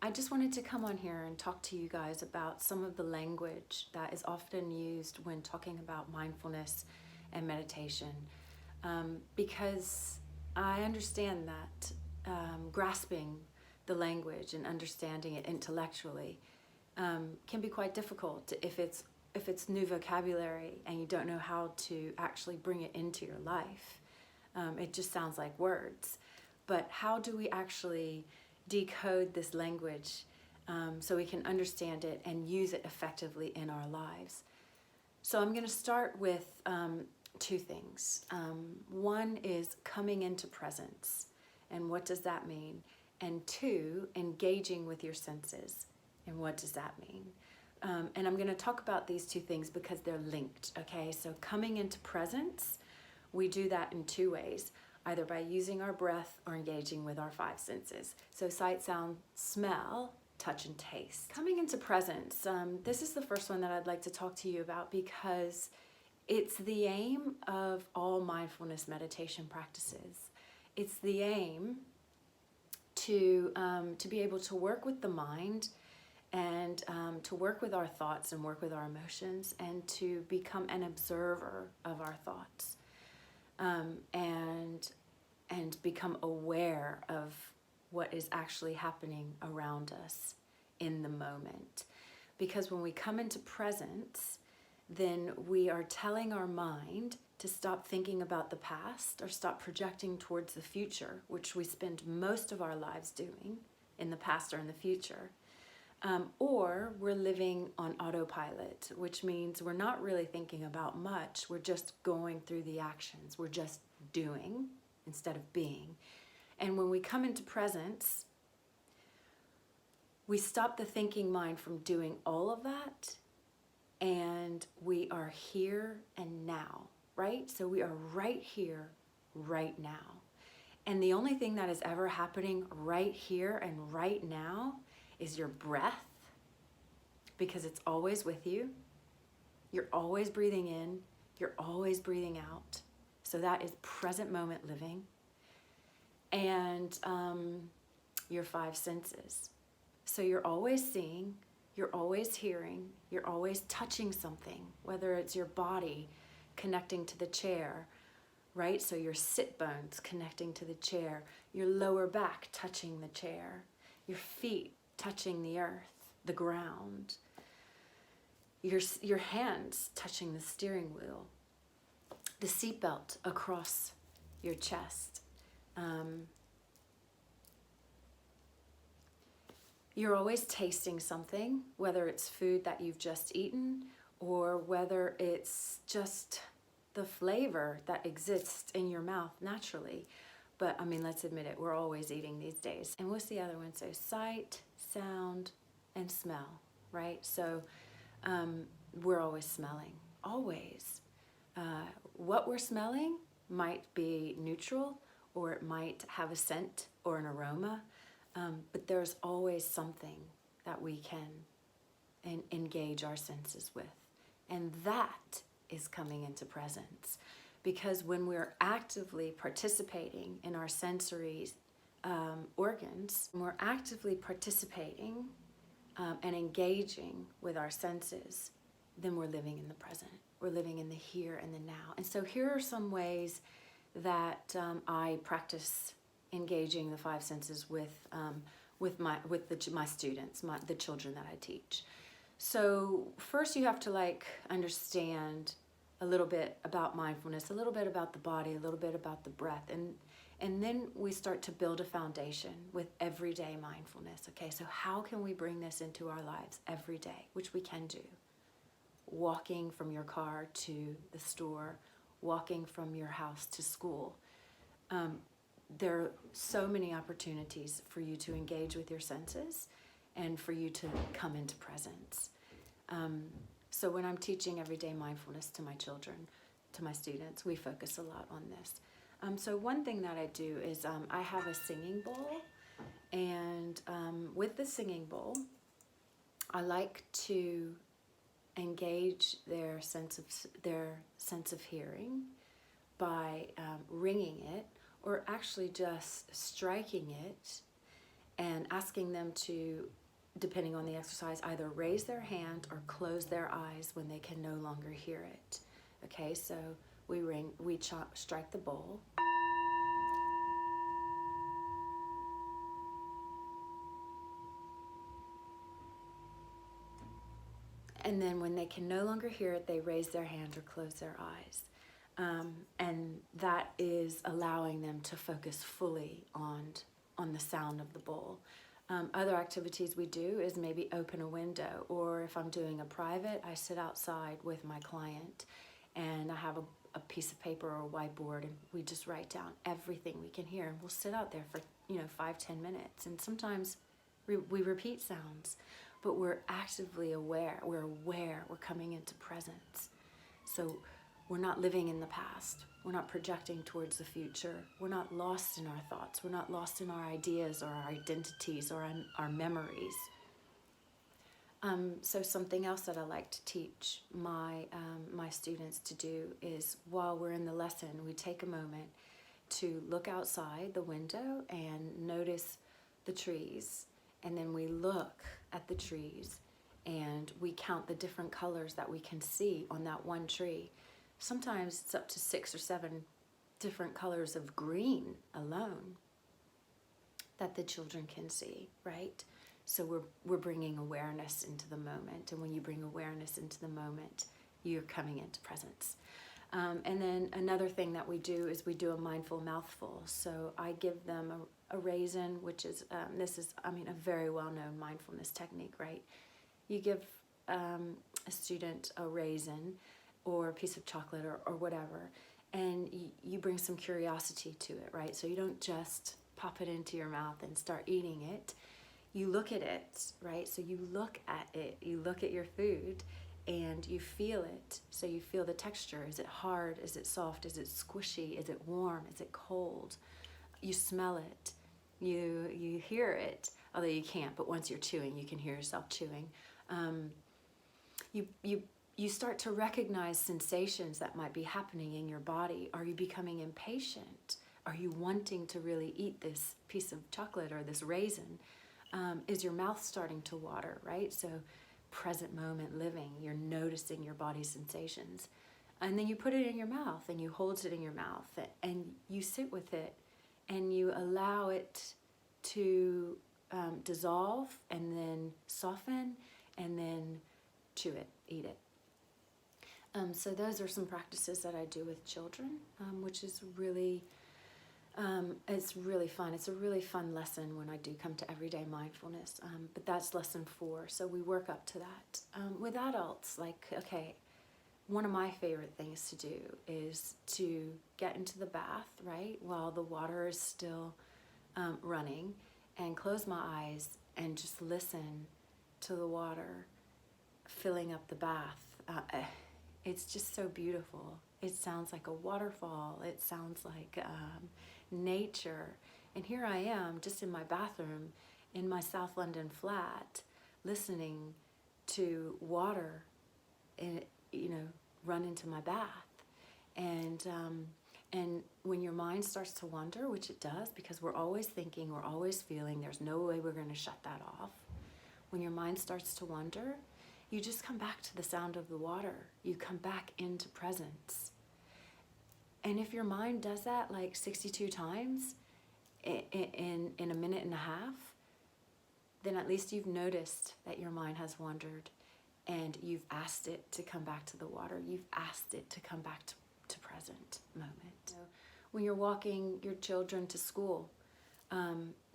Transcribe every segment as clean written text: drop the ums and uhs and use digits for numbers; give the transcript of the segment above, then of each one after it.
I just wanted to come on here and talk to you guys about some of the language that is often used when talking about mindfulness and meditation, because I understand that grasping the language and understanding it intellectually can be quite difficult if it's new vocabulary and you don't know how to actually bring it into your life. It just sounds like words. But how do we actually decode this language so we can understand it and use it effectively in our lives? So I'm going to start with two things. One is coming into presence. And what does that mean? And two, engaging with your senses. And what does that mean? And I'm going to talk about these two things because they're linked, okay? So coming into presence, we do that in two ways, either by using our breath or engaging with our five senses. So sight, sound, smell, touch, and taste. Coming into presence, this is the first one that I'd like to talk to you about because it's the aim of all mindfulness meditation practices. It's the aim to be able to work with the mind and to work with our thoughts and work with our emotions and to become an observer of our thoughts. And become aware of what is actually happening around us in the moment. Because when we come into presence, then we are telling our mind to stop thinking about the past or stop projecting towards the future, which we spend most of our lives doing in the past or in the future. Or we're living on autopilot, which means we're not really thinking about much. We're just going through the actions. We're just doing instead of being. And when we come into presence, we stop the thinking mind from doing all of that, and we are here and now, right? So we are right here, right now. And the only thing that is ever happening right here and right now is your breath, because it's always with you. You're always breathing in, you're always breathing out. So that is present moment living. And your five senses. So you're always seeing, you're always hearing, you're always touching something, whether it's your body connecting to the chair, right? So your sit bones connecting to the chair, your lower back touching the chair, your feet touching the earth, the ground, your hands touching the steering wheel, the seatbelt across your chest. You're always tasting something, whether it's food that you've just eaten or whether it's just the flavor that exists in your mouth naturally. But I mean, let's admit it, we're always eating these days. And what's the other one? So sight, sound, and smell, right? So we're always smelling, always. What we're smelling might be neutral, or it might have a scent or an aroma, but there's always something that we can engage our senses with. And that is coming into presence. Because when we're actively participating in our sensory organs, when we're actively participating and engaging with our senses, then we're living in the present. We're living in the here and the now. And so here are some ways that I practice engaging the five senses with my students, the children that I teach. So first you have to understand a little bit about mindfulness, a little bit about the body, a little bit about the breath, and then we start to build a foundation with everyday mindfulness. Okay, so how can we bring this into our lives every day, which we can do? Walking from your car to the store, walking from your house to school. There are so many opportunities for you to engage with your senses and for you to come into presence. So when I'm teaching everyday mindfulness to my children, to my students, we focus a lot on this. So one thing that I do is I have a singing bowl, and with the singing bowl, I like to engage their sense of hearing by ringing it, or actually just striking it and asking them to, depending on the exercise, either raise their hand or close their eyes when they can no longer hear it. Okay, so we strike the bowl. And then when they can no longer hear it, they raise their hand or close their eyes. And that is allowing them to focus fully on the sound of the bowl. Other activities we do is maybe open a window, or if I'm doing a private, I sit outside with my client and I have a piece of paper or a whiteboard, and we just write down everything we can hear, and we'll sit out there for 5-10 minutes, and sometimes we repeat sounds, but we're actively aware. We're coming into presence. So we're not living in the past. We're not projecting towards the future. We're not lost in our thoughts. We're not lost in our ideas or our identities or our memories. So something else that I like to teach my students to do is, while we're in the lesson, we take a moment to look outside the window and notice the trees. And then we look at the trees and we count the different colors that we can see on that one tree. Sometimes it's up to 6 or 7 different colors of green alone that the children can see, right? So we're bringing awareness into the moment. And when you bring awareness into the moment, you're coming into presence. And then another thing that we do is we do a mindful mouthful. So I give them a raisin, which is, this is, a very well-known mindfulness technique, right? You give a student a raisin or a piece of chocolate or whatever, and you bring some curiosity to it, right? So you don't just pop it into your mouth and start eating it. You look at it, right? So you look at it, you look at your food, and you feel it. So you feel the texture. Is it hard? Is it soft? Is it squishy? Is it warm? Is it cold? You smell it. You hear it, although you can't, but once you're chewing, you can hear yourself chewing. You start to recognize sensations that might be happening in your body. Are you becoming impatient? Are you wanting to really eat this piece of chocolate or this raisin? Is your mouth starting to water, right? So present moment living, you're noticing your body's sensations. And then you put it in your mouth and you hold it in your mouth and you sit with it and you allow it to dissolve and then soften and then chew it, eat it. So those are some practices that I do with children, which is really, it's really fun. It's a really fun lesson when I do come to everyday mindfulness, but that's lesson 4. So we work up to that. With adults, okay, one of my favorite things to do is to get into the bath, right, while the water is still running, and close my eyes and just listen to the water filling up the bath. It's just so beautiful. It sounds like a waterfall. It sounds like nature. And here I am, just in my bathroom in my South London flat, listening to water, run into my bath. And when your mind starts to wander, which it does, because we're always thinking, we're always feeling, there's no way we're going to shut that off. When your mind starts to wander, you just come back to the sound of the water. You come back into presence. And if your mind does that 62 times in a minute and a half, then at least you've noticed that your mind has wandered and you've asked it to come back to the water. You've asked it to come back to present moment. So when you're walking your children to school,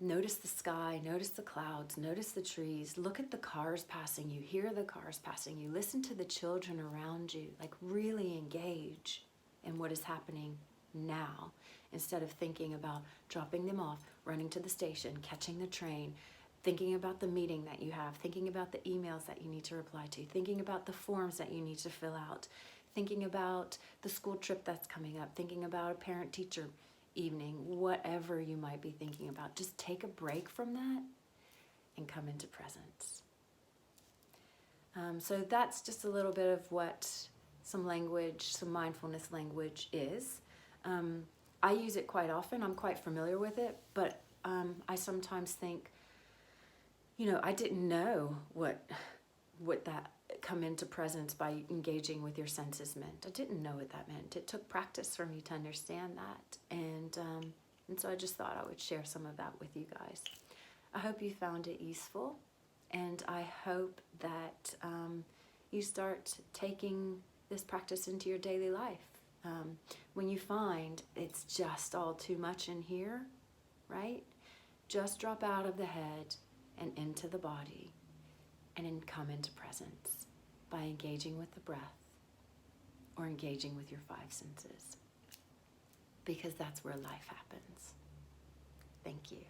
notice the sky, notice the clouds, notice the trees, look at the cars passing you, hear the cars passing you, listen to the children around you, really engage in what is happening now, instead of thinking about dropping them off, running to the station, catching the train, thinking about the meeting that you have, thinking about the emails that you need to reply to, thinking about the forms that you need to fill out, thinking about the school trip that's coming up, thinking about a parent-teacher evening, whatever you might be thinking about. Just take a break from that and come into presence. So that's just a little bit of what some mindfulness language is. I use it quite often. I'm quite familiar with it, but I sometimes think I didn't know what that come into presence by engaging with your senses meant. I didn't know what that meant. It took practice for me to understand that, and so I just thought I would share some of that with you guys. I hope you found it useful, and I hope that you start taking this practice into your daily life. When you find it's just all too much in here, right? Just drop out of the head and into the body, and then come into presence by engaging with the breath or engaging with your five senses, because that's where life happens. Thank you.